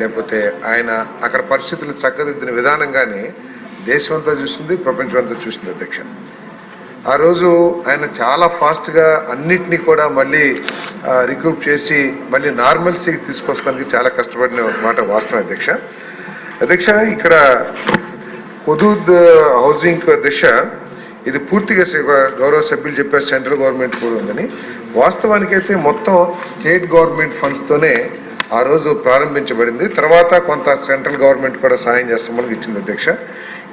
లేకపోతే ఆయన అక్కడ పరిస్థితులు చక్కదిద్దిన విధానం కానీ దేశమంతా చూస్తుంది, ప్రపంచమంతా చూస్తుంది అధ్యక్ష. ఆ రోజు ఆయన చాలా ఫాస్ట్గా అన్నిటినీ కూడా మళ్ళీ రికూప్ చేసి మళ్ళీ నార్మల్సీకి తీసుకొస్తానికి చాలా కష్టపడిన మాట వాస్తవం అధ్యక్ష. అధ్యక్ష, ఇక్కడ హుదూద్ హౌసింగ్ అధ్యక్ష ఇది పూర్తిగా గౌరవ సభ్యులు చెప్పారు సెంట్రల్ గవర్నమెంట్ కూడా ఉందని. వాస్తవానికైతే మొత్తం స్టేట్ గవర్నమెంట్ ఫండ్స్తోనే ఆ రోజు ప్రారంభించబడింది. తర్వాత కొంత సెంట్రల్ గవర్నమెంట్ కూడా సాయం చేస్తామని ఇచ్చింది అధ్యక్ష.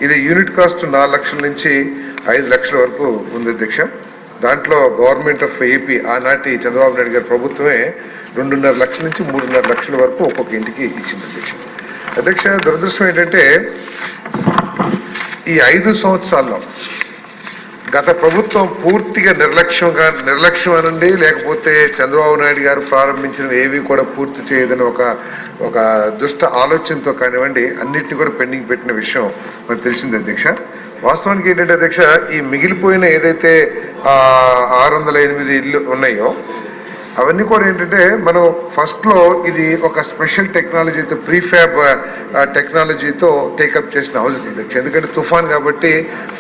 ఇది యూనిట్ కాస్ట్ 4 లక్షల నుంచి 5 లక్షల వరకు ఉంది అధ్యక్ష. దాంట్లో గవర్నమెంట్ ఆఫ్ ఏపీ ఆనాటి చంద్రబాబు నాయుడు గారి ప్రభుత్వమే 2.5 లక్షల నుంచి 3.5 లక్షల వరకు ఒక్కొక్క ఇంటికి ఇచ్చింది అధ్యక్ష. అధ్యక్ష, దురదృష్టం ఏంటంటే ఈ 5 సంవత్సరాల్లో గత ప్రభుత్వం పూర్తిగా నిర్లక్ష్యం అనండి, లేకపోతే చంద్రబాబు నాయుడు గారు ప్రారంభించిన ఏవి కూడా పూర్తి చేయదని ఒక దుష్ట ఆలోచనతో కానివ్వండి అన్నిటిని కూడా పెండింగ్ పెట్టిన విషయం మనకు తెలిసింది అధ్యక్ష. వాస్తవానికి ఏంటంటే అధ్యక్ష, ఈ మిగిలిపోయిన ఏదైతే 608 ఇళ్ళు ఉన్నాయో అవన్నీ కూడా ఏంటంటే మనం ఫస్ట్లో ఇది ఒక స్పెషల్ టెక్నాలజీతో ప్రీఫ్యాబ్ టెక్నాలజీతో టేకప్ చేసిన హౌసెస్ అధ్యక్ష. ఎందుకంటే తుఫాన్ కాబట్టి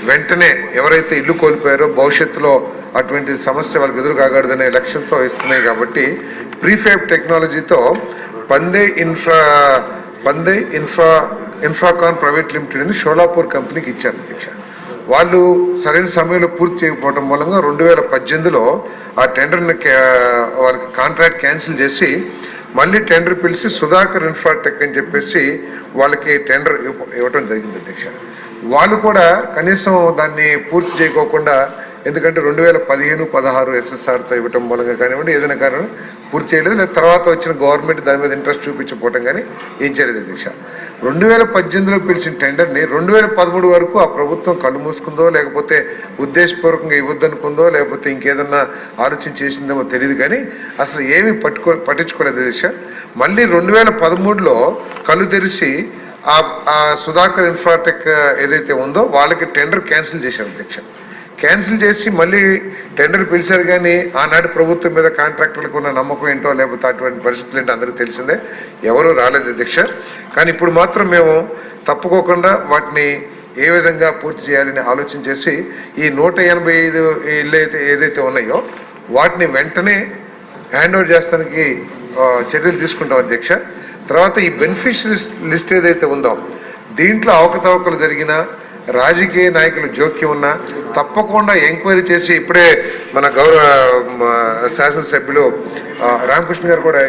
వెంటనే ఎవరైతే ఇల్లు కోల్పోయారో భవిష్యత్తులో అటువంటి సమస్య వాళ్ళకి ఎదురు కాకూడదనే లక్ష్యంతో ఇస్తున్నాయి కాబట్టి ప్రీఫ్యాబ్ టెక్నాలజీతో పందే ఇన్ఫ్రాకాన్ ప్రైవేట్ లిమిటెడ్ అని షోలాపూర్ కంపెనీకి ఇచ్చారు అధ్యక్ష. వాళ్ళు సరైన సమయంలో పూర్తి చేయకపోవడం మూలంగా 2018లో ఆ టెండర్ని వాళ్ళకి కాంట్రాక్ట్ క్యాన్సిల్ చేసి మళ్ళీ టెండర్ పిలిచి సుధాకర్ ఇన్ఫ్రాటెక్ అని చెప్పేసి వాళ్ళకి టెండర్ ఇవ్వటం జరిగింది అధ్యక్ష. వాళ్ళు కూడా కనీసం దాన్ని పూర్తి చేయకోకుండా, ఎందుకంటే 2015-16 ఎస్ఎస్ఆర్తో ఇవ్వటం మూలంగా కానివ్వండి ఏదైనా కారణం పూర్తి చేయలేదు, లేదా తర్వాత వచ్చిన గవర్నమెంట్ దాని మీద ఇంట్రెస్ట్ చూపించకపోవటం కానీ ఏం చేయలేదు అధ్యక్ష. 2018లో పిలిచిన టెండర్ని 2013 వరకు ఆ ప్రభుత్వం కళ్ళు మూసుకుందో, లేకపోతే ఉద్దేశపూర్వకంగా ఇవ్వద్దనుకుందో, లేకపోతే ఇంకేదన్నా ఆలోచన చేసిందేమో తెలియదు కానీ అసలు ఏమీ పట్టించుకోలేదు అధ్యక్ష. మళ్ళీ 2013లో కళ్ళు తెరిచి ఆ సుధాకర్ ఇన్ఫ్రాటెక్ ఏదైతే ఉందో వాళ్ళకి టెండర్ క్యాన్సిల్ చేశారు అధ్యక్ష. క్యాన్సిల్ చేసి మళ్ళీ టెండర్ పిలిచారు కానీ ఆనాటి ప్రభుత్వం మీద కాంట్రాక్టర్లకు ఉన్న నమ్మకం ఏంటో, లేకపోతే అటువంటి పరిస్థితులు ఏంటో అందరికీ తెలిసిందే, ఎవరూ రాలేదు అధ్యక్ష. కానీ ఇప్పుడు మాత్రం మేము తప్పుకోకుండా వాటిని ఏ విధంగా పూర్తి చేయాలని ఆలోచన చేసి ఈ 185 ఇళ్ళు ఏదైతే ఉన్నాయో వాటిని వెంటనే హ్యాండ్ ఓవర్ చేస్తానికి చర్యలు తీసుకుంటాం అధ్యక్ష. తర్వాత ఈ బెనిఫిషరీస్ లిస్ట్ ఏదైతే ఉందో దీంట్లో అవకతవకలు జరిగినా, రాజకీయ నాయకుల జోక్యం ఉన్నా తప్పకుండా ఎంక్వైరీ చేసి ఇప్పుడే మన గౌరవ శాసనసభ్యులు రామకృష్ణ గారు కూడా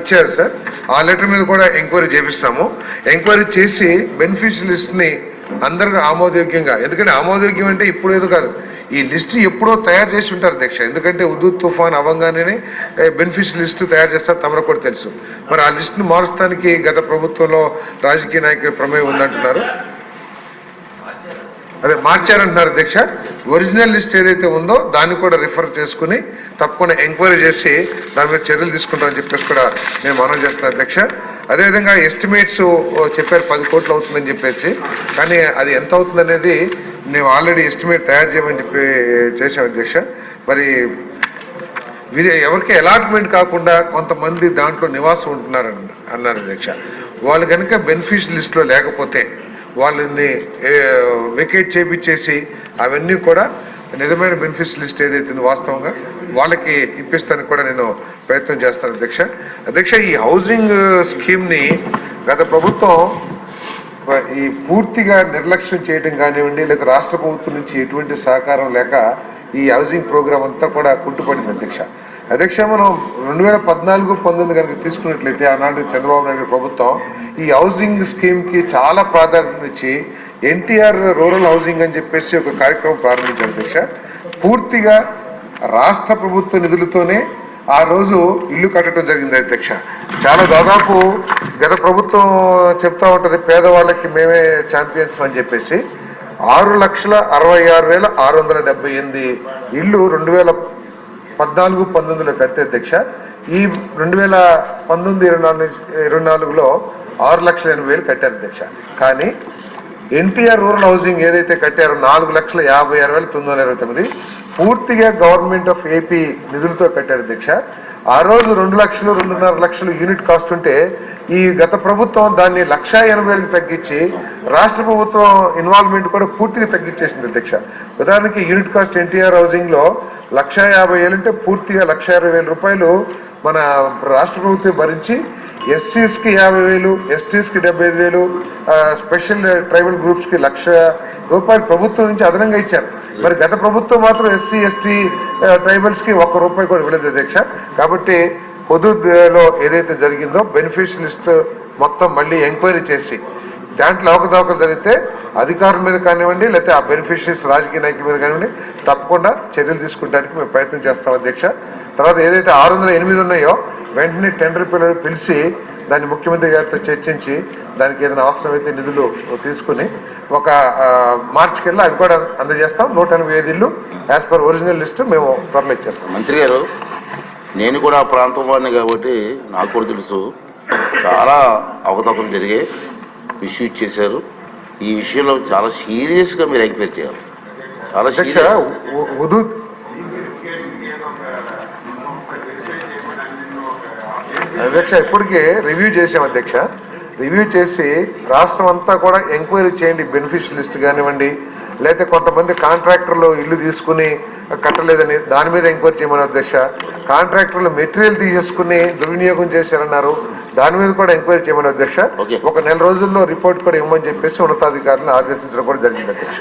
ఇచ్చారు సార్. ఆ లెటర్ మీద కూడా ఎంక్వైరీ చేపిస్తాము. ఎంక్వైరీ చేసి బెనిఫిషియల్ లిస్ట్ని అందరికీ ఆమోదయోగ్యంగా, ఎందుకంటే ఆమోదయోగ్యం అంటే ఇప్పుడు ఏదో కాదు, ఈ లిస్టు ఎప్పుడో తయారు చేసి ఉంటారు అధ్యక్ష. ఎందుకంటే హుదూద్ తుఫాన్ అవ్వగానే బెనిఫిషియల్ లిస్టు తయారు చేస్తారు, తమకు కూడా తెలుసు. మరి ఆ లిస్టును మారుస్తానికి గత ప్రభుత్వంలో రాజకీయ నాయకుల ప్రమేయం ఉందంటున్నారు, అదే మార్చారంటున్నారు అధ్యక్ష. ఒరిజినల్ లిస్ట్ ఏదైతే ఉందో దాన్ని కూడా రిఫర్ చేసుకుని తప్పకుండా ఎంక్వైరీ చేసి దాని మీద చర్యలు తీసుకుంటామని చెప్పేసి కూడా నేను మనం చేస్తున్నాను అధ్యక్ష. అదేవిధంగా ఎస్టిమేట్స్ చెప్పారు 10 కోట్లు అవుతుందని చెప్పేసి, కానీ అది ఎంత అవుతుంది అనేది మేము ఆల్రెడీ ఎస్టిమేట్ తయారు చేయమని చెప్పి చేసాం అధ్యక్ష. మరి ఎవరికి అలాట్మెంట్ కాకుండా కొంతమంది దాంట్లో నివాసం ఉంటున్నారని అన్నారు అధ్యక్ష. వాళ్ళు కనుక బెనిఫిషియల్ లిస్ట్లో లేకపోతే వాళ్ళని వెకేట్ చేయించేసి అవన్నీ కూడా నిజమైన బెనిఫిట్స్ లిస్ట్ ఏదైతే వాస్తవంగా వాళ్ళకి ఇప్పిస్తానికి కూడా నేను ప్రయత్నం చేస్తాను అధ్యక్ష. అధ్యక్ష, ఈ హౌసింగ్ స్కీమ్ని గత ప్రభుత్వం ఈ పూర్తిగా నిర్లక్ష్యం చేయడం కానివ్వండి, లేదా రాష్ట్ర ప్రభుత్వం నుంచి ఎటువంటి సహకారం లేక ఈ హౌసింగ్ ప్రోగ్రామ్ అంతా కూడా కుంటుపడింది అధ్యక్ష. మనం 2014-19 కనుక తీసుకున్నట్లయితే ఆనాడు చంద్రబాబు నాయుడు ప్రభుత్వం ఈ హౌసింగ్ స్కీమ్కి చాలా ప్రాధాన్యత ఇచ్చి ఎన్టీఆర్ రూరల్ హౌసింగ్ అని చెప్పేసి ఒక కార్యక్రమం ప్రారంభించారు అధ్యక్ష. పూర్తిగా రాష్ట్ర ప్రభుత్వ నిధులతోనే ఆ రోజు ఇల్లు కట్టడం జరిగింది అధ్యక్ష. చాలా దాదాపు గత ప్రభుత్వం చెప్తా ఉంటుంది పేదవాళ్ళకి మేమే ఛాంపియన్స్ అని చెప్పేసి 6,66,678 ఇల్లు 2014-19లో కడితే అధ్యక్ష, ఈ 2019-24లో 6,80,000 కట్టారు అధ్యక్ష. కానీ ఎన్టీఆర్ రూరల్ హౌసింగ్ ఏదైతే కట్టారో 4,56,929 పూర్తిగా గవర్నమెంట్ ఆఫ్ ఏపీ నిధులతో కట్టారు అధ్యక్ష. ఆ రోజు 2 లక్షలు 2.5 లక్షలు యూనిట్ కాస్ట్ ఉంటే ఈ గత ప్రభుత్వం దాన్ని 1,80,000కి తగ్గించి రాష్ట్ర ప్రభుత్వం ఇన్వాల్వ్మెంట్ కూడా పూర్తిగా తగ్గించేసింది అధ్యక్ష. ఉదాహరణకి యూనిట్ కాస్ట్ ఎన్టీఆర్ హౌసింగ్ లో 1,50,000 అంటే పూర్తిగా 1,60,000 రూపాయలు మన రాష్ట్ర ప్రభుత్వం భరించి ఎస్సీస్కి 50,000, ఎస్టీస్కి 75,000, స్పెషల్ ట్రైబల్ గ్రూప్స్కి 1,00,000 రూపాయలు ప్రభుత్వం నుంచి అదనంగా ఇచ్చారు. మరి గత ప్రభుత్వం మాత్రం ఎస్సీ ఎస్టీ ట్రైబల్స్కి ₹1 కూడా ఇవ్వలేదు అధ్యక్ష. కాబట్టి పొదులో ఏదైతే జరిగిందో బెనిఫిషియల్ లిస్ట్ మొత్తం మళ్ళీ ఎంక్వైరీ చేసి దాంట్లో అవకతవకలు జరిగితే అధికారుల మీద కానివ్వండి, లేకపోతే ఆ బెనిఫిషరీస్ రాజకీయ నాయకుల మీద కానివ్వండి తప్పకుండా చర్యలు తీసుకుంటానికి మేము ప్రయత్నం చేస్తాం అధ్యక్ష. తర్వాత ఏదైతే 608 ఉన్నాయో వెంటనే టెండర్ పిలిచి దాన్ని ముఖ్యమంత్రి గారితో చర్చించి దానికి ఏదైనా అవసరమైతే నిధులు తీసుకుని ఒక మార్చి కల్లా అవి కూడా అందజేస్తాం. 185 ఇళ్ళు యాజ్ పర్ ఒరిజినల్ లిస్టు మేము త్వరలో ఇచ్చేస్తాం. మంత్రి గారు, నేను కూడా ఆ ప్రాంతం వాడిని కాబట్టి నాకు కూడా తెలుసు చాలా అవకతవకలు జరిగాయి, ఇష్యూస్ చేశారు. ఈ విషయంలో చాలా సీరియస్గా మీరు ఎంక్వైరీ చేయాలి. చాలా సీరియస్. అధ్యక్ష ఇప్పటికే రివ్యూ చేసాం అధ్యక్ష. రివ్యూ చేసి రాష్ట్రం అంతా కూడా ఎంక్వైరీ చేయండి. బెనిఫిషియల్ లిస్ట్ కానివ్వండి, లేకపోతే కొంతమంది కాంట్రాక్టర్లు ఇల్లు తీసుకుని కట్టలేదని దాని మీద ఎంక్వైరీ చేయమని అధ్యక్ష. కాంట్రాక్టర్లు మెటీరియల్ తీసేసుకుని దుర్వినియోగం చేశారన్నారు, దాని మీద కూడా ఎంక్వైరీ చేయమని అధ్యక్ష. 1 నెల రోజుల్లో రిపోర్ట్ కూడా ఇవ్వమని చెప్పేసి ఉన్నతాధికారులను ఆదేశించడం కూడా జరిగింది అధ్యక్ష.